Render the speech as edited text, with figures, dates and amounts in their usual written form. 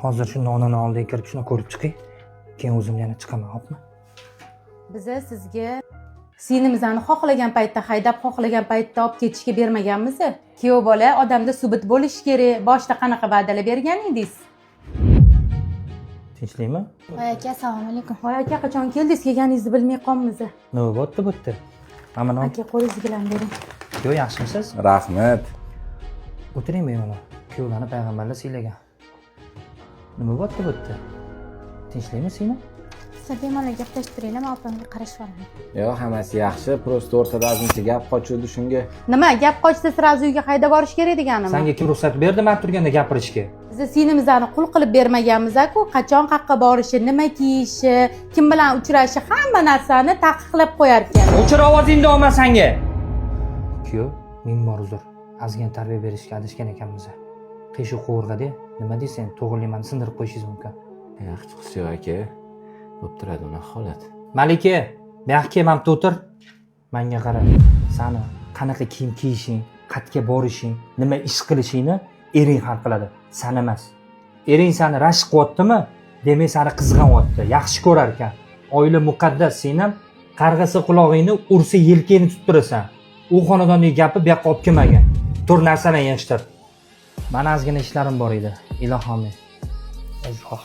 hozir shu nonini oldiga kirib shuni ko'rib chiqing. Keyin o'zim yana chiqaman, xo'pmi? Biza sizga singlimizni xohlagan paytda haydab, xohlagan paytda olib ketishga bermaganmiz. Kuyov bola odamda subut bo'lishi kerak. Boshda qanaqa va'dalar bergan edingiz? Tinchlikmi? Voy aka, assalomu alaykum. Voy aka, qachon keldingiz? Kelganingizni bilmay qolmiz. Nima bo'pti bu yerda? Mana non. Aka, qo'lingizni bilan bering. Kuyov yaxshimisiz? Rahmat. O'tiring bemalol. Kuyovlarni payg'ambarlar siylagan. Nima bo'pti bu yerda? Tinchlikmi singlim? Siz bemalol gaplashib turinglar, men opamga qarashib olaman. Yo'q, hammasi yaxshi. Prosta o'rtada ozmuncha gap qochuvdi shunga. Nima, gap qochsa sirazi uyga haydab borish kerak deganimi? Senga kim ruxsat berdi men turganda gapirishga? Biz singlimizni qul qilib bermaganmiz-ku, qachon qayerga borishi, nima kiyishi, kim bilan uchrashi, hamma narsani taqiqlab qo'yar ekan. O'chir ovozingni olma senga. Kuyov, ming bor uzr. Ozgina tarbiya berishga adashgan ekanmiz. Qiyshiq qo'rg'ada nima deysan, to'g'rilimani sindirib qo'yishingiz mumkin. Yaxshi chiqsa aka. Bo'p turadi unaqa holat. Malika, bu yoqqa kelmabdi o'tir. Menga qara. Sani qanaqa kiyim kiyishing, qayerga borishing, nima ish qilishingni ering hal qiladi, san emas. Ering seni rashk qilyaptimi? Demak, seni qizg'anyapti, yaxshi ko'rar ekan. Oila muqaddas, sen ham qarg'asa quloqingni, ursa yelkangni tutib turasan. U xonadonning gapi bu yoqqa olib kelmagan. Tur narsalarni yig'ishtir. Mana ozgina ishlarim bor edi. Ilohim. Azroq.